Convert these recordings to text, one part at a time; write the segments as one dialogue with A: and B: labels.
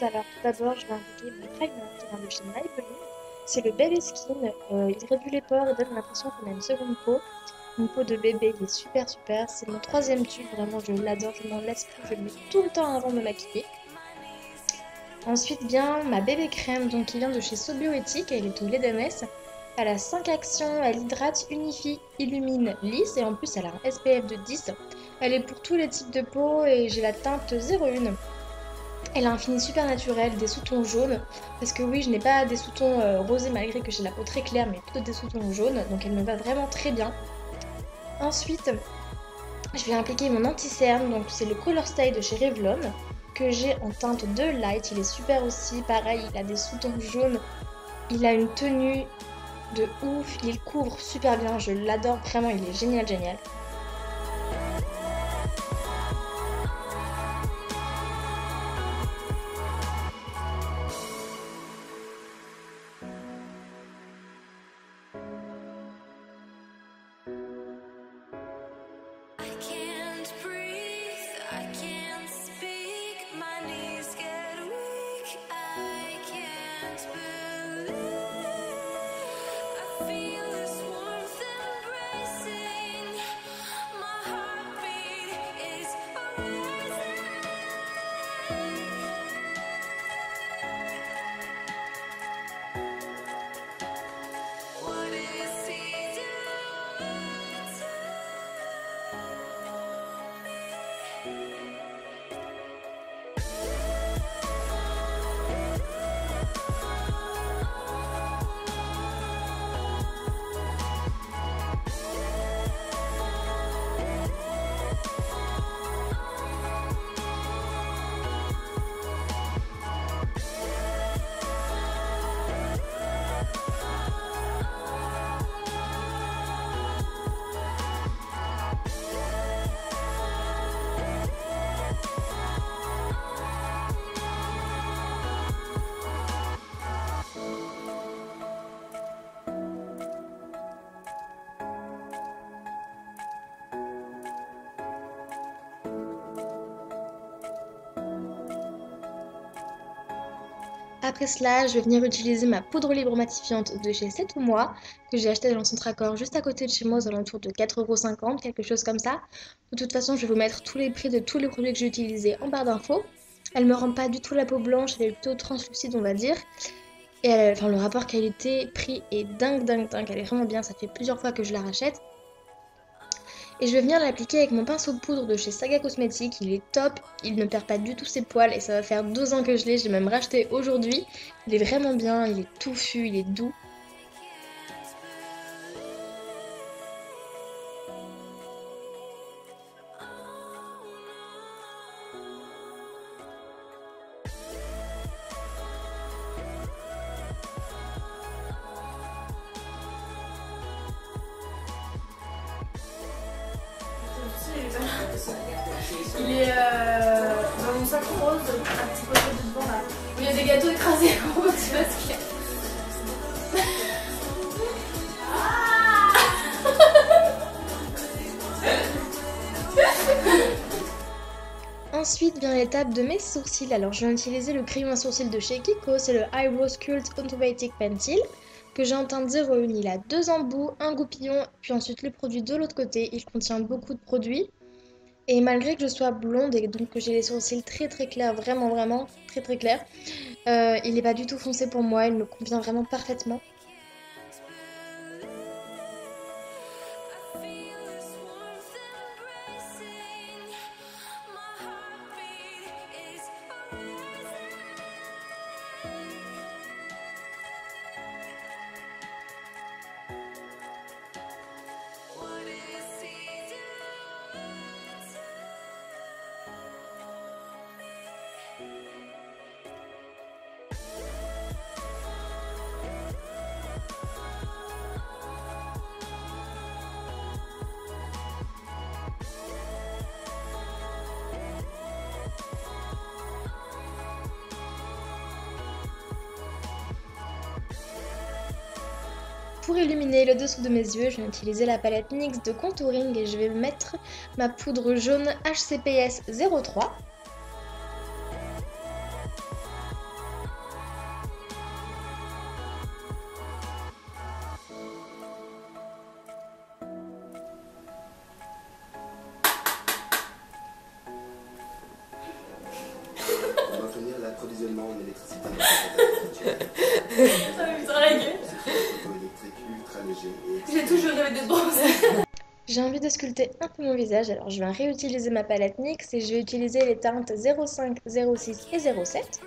A: Alors tout d'abord, je vais appliquer mon primer qui vient de chez Maybelline. C'est le Baby Skin. Il réduit les pores et donne l'impression qu'on a une seconde peau. Une peau de bébé, il est super super. C'est mon troisième tube, vraiment je l'adore, je m'en lasse plus, je le mets tout le temps avant de me maquiller. Ensuite vient ma bébé crème, donc qui vient de chez Sobioéthique, elle est au lait d'AMS. Elle a 5 actions, elle hydrate, unifie, illumine, lisse et en plus elle a un SPF de 10. Elle est pour tous les types de peau et j'ai la teinte 01. Elle a un fini super naturel, des sous-tons jaunes, parce que oui, je n'ai pas des sous-tons rosés malgré que j'ai la peau très claire, mais plutôt des sous-tons jaunes, donc elle me va vraiment très bien. Ensuite, je vais appliquer mon anti-cerne, donc c'est le Color Stay de chez Revlon, que j'ai en teinte de light, il est super aussi, pareil, il a des sous-tons jaunes, il a une tenue de ouf, il couvre super bien, je l'adore vraiment, il est génial génial. Après cela, je vais venir utiliser ma poudre libre matifiante de chez 7 mois que j'ai acheté dans le centre Accor juste à côté de chez moi aux alentours de 4,50 €, quelque chose comme ça. De toute façon, je vais vous mettre tous les prix de tous les produits que j'ai utilisés en barre d'infos. Elle me rend pas du tout la peau blanche, elle est plutôt translucide, on va dire. Et enfin, le rapport qualité-prix est dingue, dingue, dingue. Elle est vraiment bien, ça fait plusieurs fois que je la rachète. Et je vais venir l'appliquer avec mon pinceau poudre de chez Saga Cosmetics. Il est top, il ne perd pas du tout ses poils et ça va faire 12 ans que je l'ai. J'ai même racheté aujourd'hui. Il est vraiment bien, il est touffu, il est doux.
B: Il est dans mon sac rose, un petit pochette de devant là. Il y a des gâteaux écrasés en haut, tu vois ce qu'il y a.
A: Ensuite vient l'étape de mes sourcils. Alors je vais utiliser le crayon à sourcils de chez Kiko, c'est le Eyebrow Sculpt Automatic Pencil que j'ai en teinte 01. Il a 2 embouts, un goupillon, puis ensuite le produit de l'autre côté. Il contient beaucoup de produits. Et malgré que je sois blonde et donc que j'ai les sourcils très très clairs, vraiment vraiment très très clairs, il n'est pas du tout foncé pour moi, il me convient vraiment parfaitement. Pour illuminer le dessous de mes yeux, je vais utiliser la palette NYX de contouring et je vais mettre ma poudre jaune HCPS 03.
B: de bronzer.
A: J'ai envie de sculpter un peu mon visage, alors je vais réutiliser ma palette NYX et je vais utiliser les teintes 05, 06 et 07.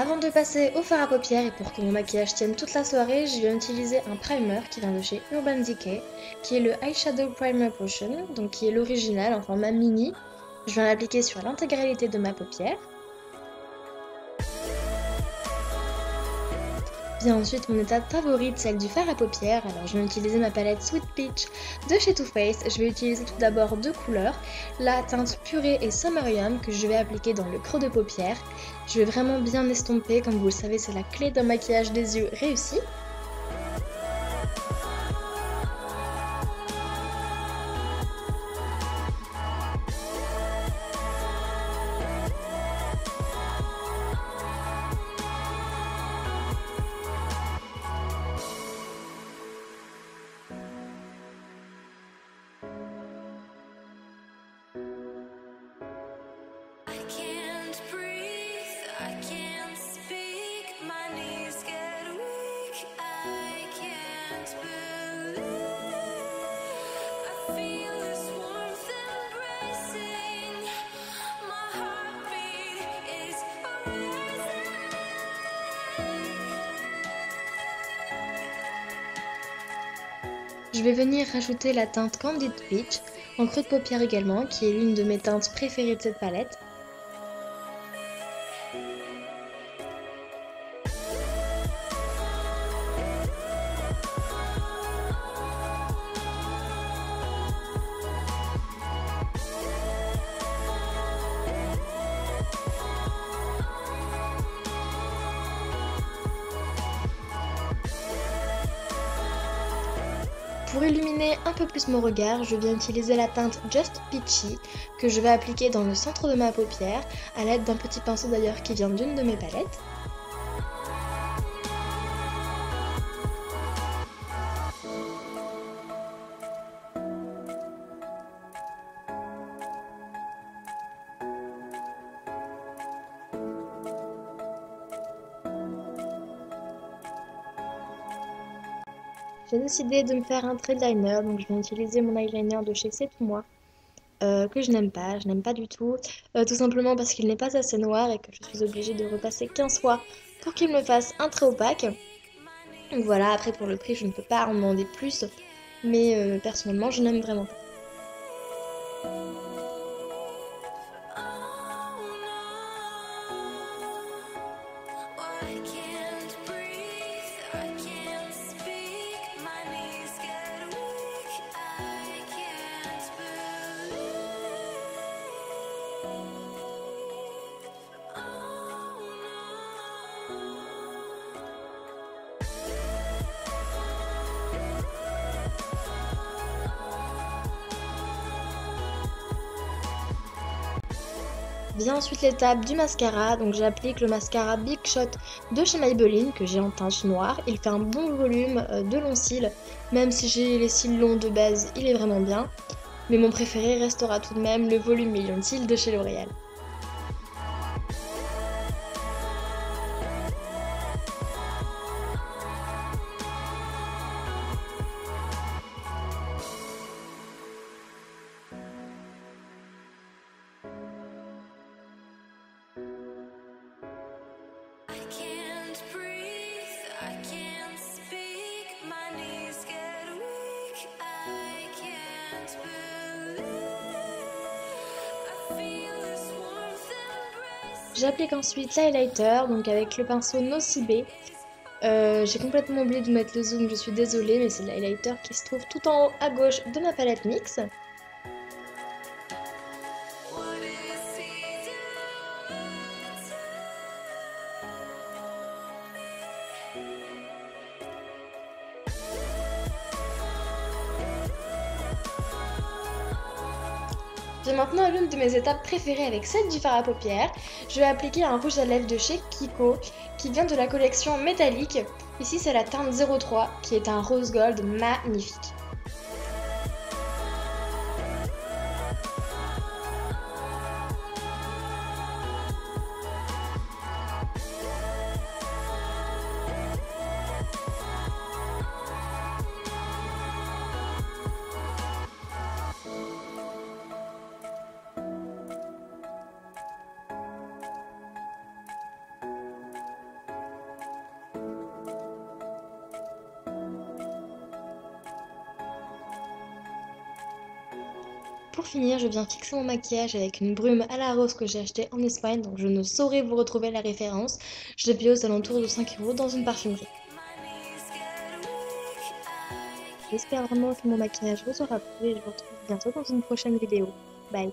A: Avant de passer au fard à paupières et pour que mon maquillage tienne toute la soirée, je vais utiliser un primer qui vient de chez Urban Decay, qui est le Eyeshadow Primer Potion, donc qui est l'original en format mini. Je vais l'appliquer sur l'intégralité de ma paupière. Vient ensuite mon étape favorite, celle du fard à paupières. Alors je vais utiliser ma palette Sweet Peach de chez Too Faced. Je vais utiliser tout d'abord deux couleurs, la teinte purée et Summerium que je vais appliquer dans le creux de paupière. Je vais vraiment bien estomper, comme vous le savez c'est la clé d'un maquillage des yeux réussi. Je vais venir rajouter la teinte Candid Peach, en creux de paupière également, qui est l'une de mes teintes préférées de cette palette. Pour illuminer un peu plus mon regard, je viens utiliser la teinte Just Peachy que je vais appliquer dans le centre de ma paupière à l'aide d'un petit pinceau d'ailleurs qui vient d'une de mes palettes. J'ai décidé de me faire un trait de liner, donc je vais utiliser mon eyeliner de chez C'est Tout Moi, que je n'aime pas du tout, tout simplement parce qu'il n'est pas assez noir et que je suis obligée de repasser 15 fois pour qu'il me fasse un trait opaque. Donc voilà, après pour le prix je ne peux pas en demander plus, mais personnellement je n'aime vraiment pas. Vient ensuite l'étape du mascara, donc j'applique le mascara Big Shot de chez Maybelline que j'ai en teinte noire. Il fait un bon volume de longs cils, même si j'ai les cils longs de base, il est vraiment bien. Mais mon préféré restera tout de même le volume million de cils de chez L'Oréal. J'applique ensuite l'highlighter, donc avec le pinceau Nocibé. J'ai complètement oublié de mettre le zoom, je suis désolée, mais c'est l'highlighter qui se trouve tout en haut à gauche de ma palette NYX. J'ai maintenant l'une de mes étapes préférées avec celle du fard à paupières. Je vais appliquer un rouge à lèvres de chez Kiko qui vient de la collection métallique. Ici, c'est la teinte 03 qui est un rose gold magnifique. Pour finir, je viens fixer mon maquillage avec une brume à la rose que j'ai achetée en Espagne, donc je ne saurais vous retrouver la référence. Je l'ai payée aux alentours de 5 € dans une parfumerie. J'espère vraiment que mon maquillage vous aura plu et je vous retrouve bientôt dans une prochaine vidéo. Bye!